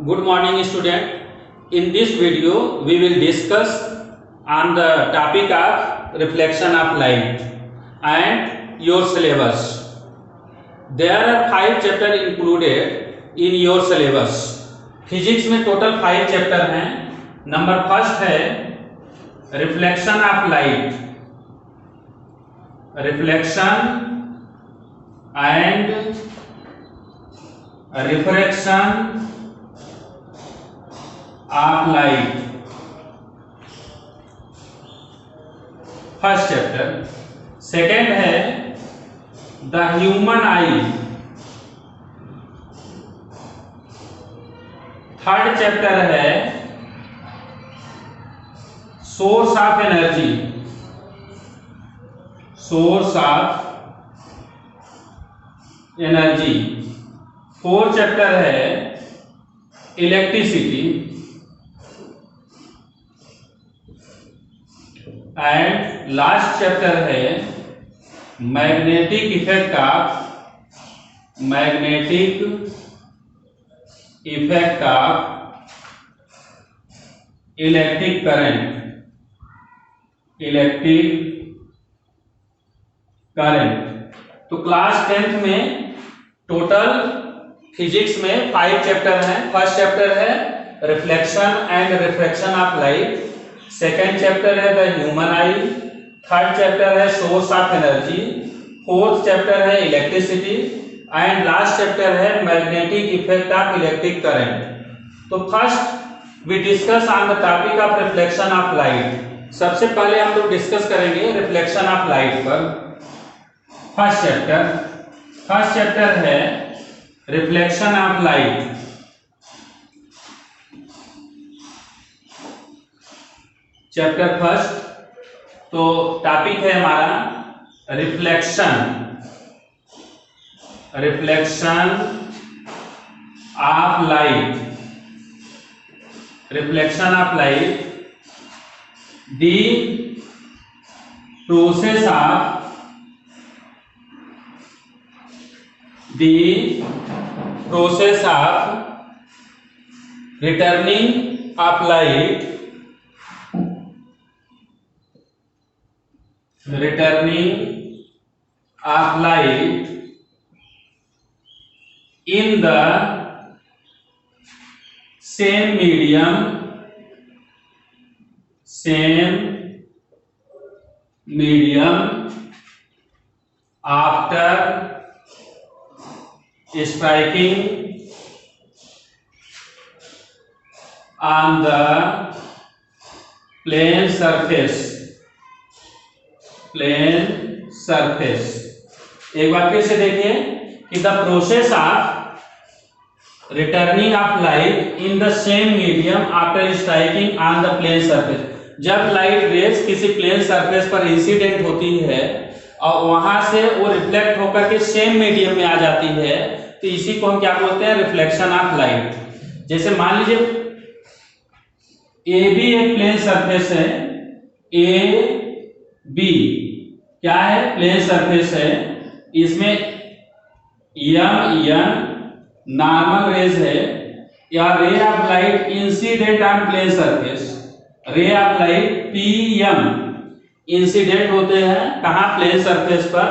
Good morning student. In this video we will discuss on the topic of reflection of light and your syllabus. There are 5 chapters included in your syllabus. Physics में total 5 chapter हैं. Number first है reflection of light, reflection and refraction of light, first chapter. Second है the human eye, third chapter है source of energy, source of energy. Fourth chapter है electricity and last chapter है magnetic effect of electric current. तो class 10th में total physics में 5 chapter हैं. First chapter है reflection and refraction of light, second chapter है the human eye, third chapter है source of energy, fourth chapter है electricity and last chapter है magnetic effect of electric current. तो first we discuss on the topic of reflection of light. सबसे पहले हम लोग discuss करेंगे रिफ्लेक्शन ऑफ लाइट पर. फर्स्ट चैप्टर है reflection of light. Chapter first. तो टॉपिक है हमारा reflection of light. Reflection of light, the process of returning of light, in the same medium after striking on the plane surface. एक बार फिर से देखिए कि the process of returning of light in the same medium after striking on the plane surface. जब light rays किसी plane surface पर incident होती है और वहां से वो रिफ्लेक्ट होकर के सेम मीडियम में आ जाती है, तो इसी को हम क्या बोलते हैं, रिफ्लेक्शन ऑफ लाइट. जैसे मान लीजिए ए बी एक प्लेन सरफेस है, ए बी क्या है, प्लेन सरफेस है. इसमें एन नॉर्मल रेज है या ray of light incident on plane surface. Ray of light P M incident होते हैं कहां, प्लेन सरफेस पर.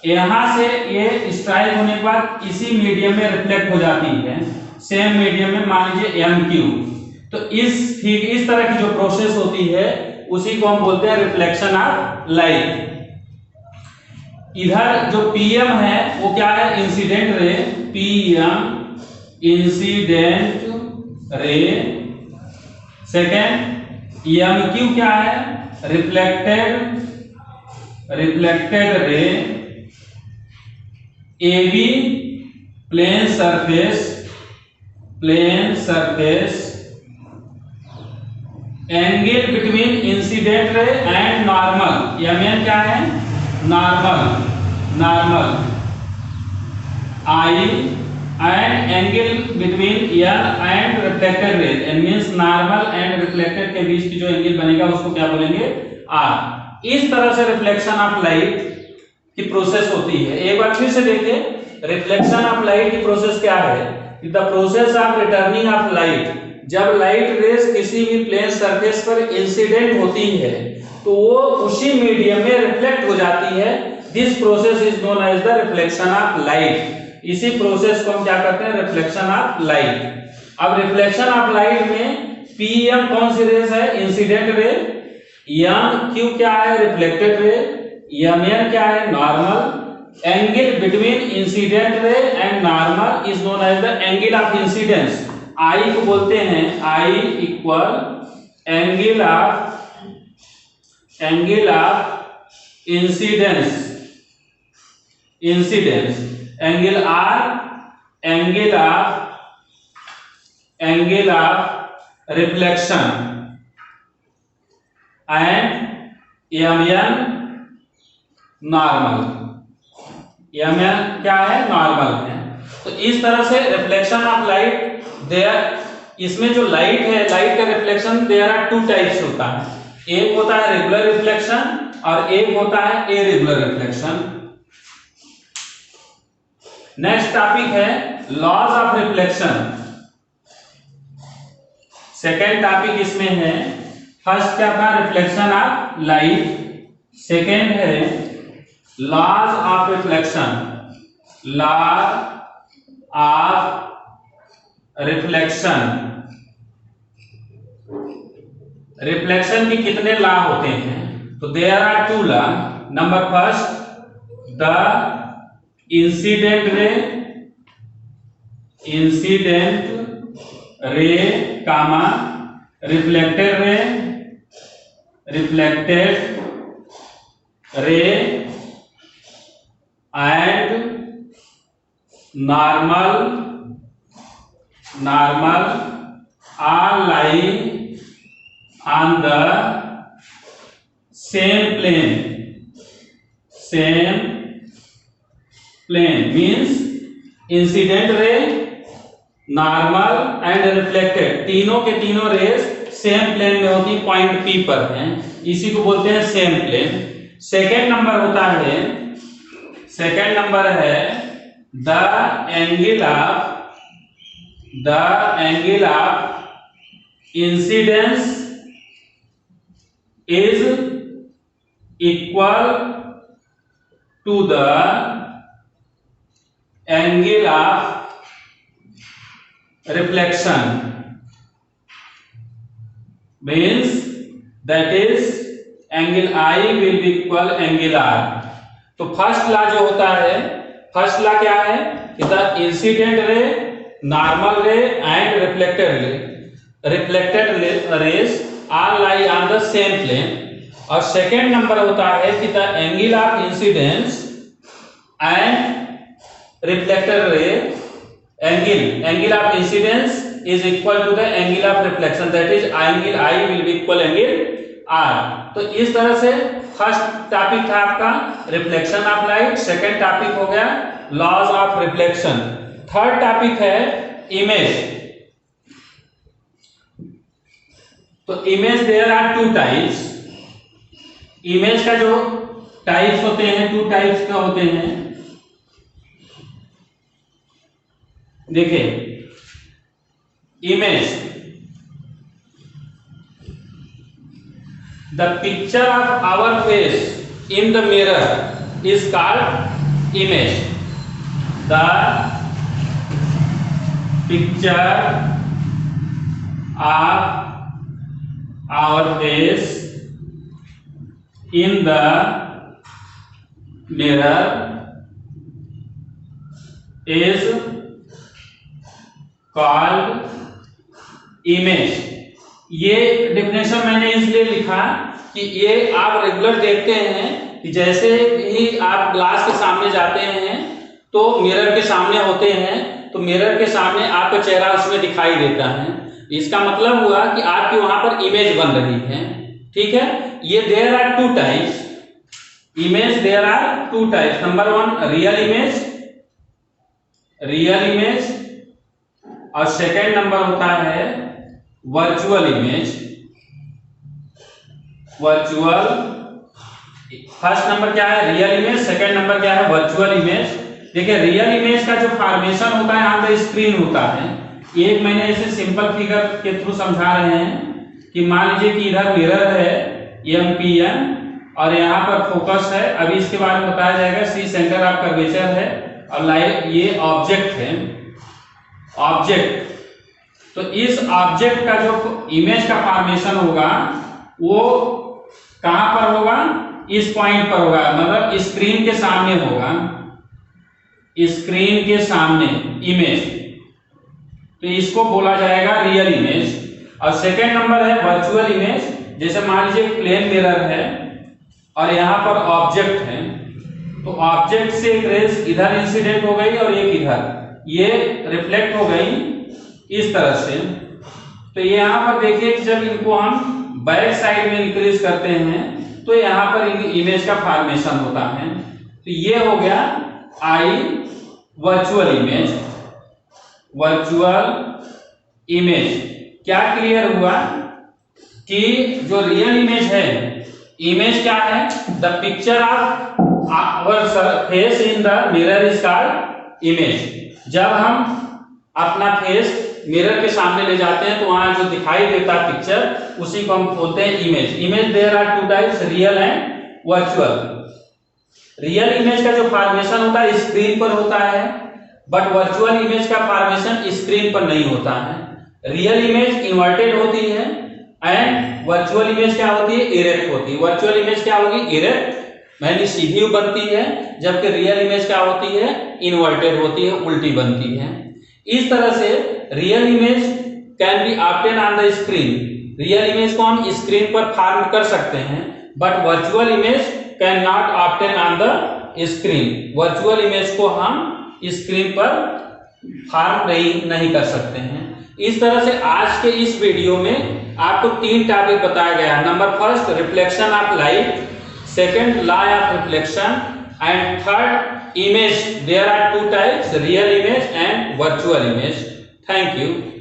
यहां से ये स्ट्राइक होने के बाद इसी मीडियम में रिफ्लेक्ट हो जाती है, सेम मीडियम में, मान लीजिए एम क्यू. तो इस तरह की जो प्रोसेस होती है उसी को हम बोलते हैं रिफ्लेक्शन ऑफ लाइट. इधर जो पीएम है वो क्या है, incident ray, PM incident ray. Second M Q क्या है, reflected ray. A B plane surface angle between incident ray and normal. M क्या है, normal I and angle between N and reflected ray. N means normal and reflected के बीच की जो angle बनेगा उसको क्या बोलेंगे, आर. इस तरह से रिफ्लेक्शन ऑफ लाइट की प्रोसेस होती है. एक बार फिर से देखिए रिफ्लेक्शन ऑफ लाइट की प्रोसेस क्या है. The process of returning of light, जब लाइट रेस किसी भी प्लेन सरफेस पर इंसिडेंट होती है तो वो उसी मीडियम में रिफ्लेक्ट हो जाती है। This process is known as the reflection of light. इसी प्रोसेस को हम क्या कहते हैं? Reflection of light. अब रिफ्लेक्शन ऑफ लाइट में पीएम कौन सी रेस है? Incident ray. एम क्यू क्या है? Reflected ray. एम एन क्या है? Normal. Angle between incident ray and normal is known as the angle of incidence. I को बोलते हैं I equal angle of incidence. Angle R angle of reflection and M N normal. M N क्या है? Normal है। तो इस तरह से रिफ्लेक्शन ऑफ लाइट इसमें जो लाइट है, लाइट का reflection there are two types होता है। एक होता है रेगुलर रिफ्लेक्शन और एक होता है इरेगुलर रिफ्लेक्शन। नेक्स्ट टॉपिक है laws of reflection. Second topic इसमें है, फर्स्ट क्या था? Reflection of light. सेकेंड है laws of reflection. Laws of reflection. Reflection के कितने लॉ होते हैं? तो there are two law. Number first, the incident ray comma reflected ray and normal are lying on the same plane means incident ray, normal and reflected, तीनों के तीनों race same plane में होती, पॉइंट पी पर हैं, इसी को बोलते हैं सेम प्लेन। सेकेंड नंबर होता है, सेकेंड नंबर है the angle of incidence is equal to the angle of reflection, means that is angle I will be equal angle R। तो फर्स्ट लॉ जो होता है, फर्स्ट लॉ क्या है? The incident ray, normal ray and reflected rays are lie on the same plane. और second number होता है कि the angle of incidence and reflected ray, angle of incidence is equal to the angle of reflection, that is angle I will be equal angle R. तो इस तरह से first topic था आपका reflection of light, second topic हो गया laws of reflection, third topic है image. तो image there are two types. Image का जो टाइप्स होते हैं, टू टाइप्स का होते हैं। देखिए image, the picture of our face in the mirror is called image. The picture ऑफ our face in the mirror is called image। ये डेफिनेशन मैंने इसलिए लिखा कि ये आप रेगुलर देखते हैं कि जैसे ही आप ग्लास के सामने जाते हैं तो मिरर के सामने होते हैं, तो मिरर के सामने आपका चेहरा उसमें दिखाई देता है। इसका मतलब हुआ कि आपकी वहां पर इमेज बन रही है। ठीक है, ये there are two types image, there are two types. Number one real image और सेकेंड नंबर होता है वर्चुअल इमेज। फर्स्ट नंबर क्या है? Real image. सेकेंड नंबर क्या है? Virtual image. देखिए रियल इमेज का जो फॉर्मेशन होता है यहाँ पे स्क्रीन होता है। एक मैंने ऐसे सिंपल फिगर के थ्रू समझा रहे हैं कि मान लीजिए कि इधर मिरर है एमपीएन और यहाँ पर फोकस है। अभी इसके बारे में बताया जाएगा। सी सेंटर ऑफ कर्वेचर है और लाइट ये ऑब्जेक्ट है, ऑब्जेक्ट। तो इस ऑब्जेक्ट का जो इमेज का फॉर्मेशन होगा वो कहां पर होगा, इस पॉइंट पर होगा, मतलब स्क्रीन के सामने होगा, स्क्रीन के सामने इमेज। तो इसको बोला जाएगा रियल इमेज। और सेकेंड नंबर है वर्चुअल इमेज। जैसे मान लीजिए प्लेन मिरर है और यहाँ पर ऑब्जेक्ट है, तो ऑब्जेक्ट से एक रेज इधर इंसिडेंट हो गई और एक इधर, ये रिफ्लेक्ट हो गई इस तरह से। तो ये यहाँ पर देखिए कि जब इनको हम बैक साइड में इंक्रीज करते हैं तो यहाँ पर इमेज का फॉर्मेशन होता है। तो ये हो गया I virtual image. Virtual image क्या क्लियर हुआ कि जो रियल इमेज है, इमेज क्या है, the picture of our face in the mirror is called image. जब हम अपना फेस मिरर के सामने ले जाते हैं तो वहां जो दिखाई देता है पिक्चर, उसी को हम बोलते हैं image. Image there are two types, real and virtual. Real image का जो फॉर्मेशन होता है स्क्रीन पर होता है, बट वर्चुअल इमेज का फॉर्मेशन स्क्रीन पर नहीं होता है। रियल इमेज इन्वर्टेड होती है एंड वर्चुअल इमेज क्या होती है, इरेक्ट होती है। वर्चुअल इमेज क्या होगी, इरेक्ट, यानी सीधी बनती है, जबकि रियल इमेज क्या होती है, इन्वर्टेड होती है, उल्टी बनती है। इस तरह से real image can be obtain on the screen. Real image को हम स्क्रीन पर फॉर्म कर सकते हैं, but virtual image can not obtain on the screen. Virtual image को हम स्क्रीन पर फॉर्म नहीं कर सकते हैं। इस तरह से आज के इस वीडियो में आपको 3 टॉपिक बताया गया। Number first reflection of light, second law of reflection and third image. There are 2 types, real image and virtual image. Thank you.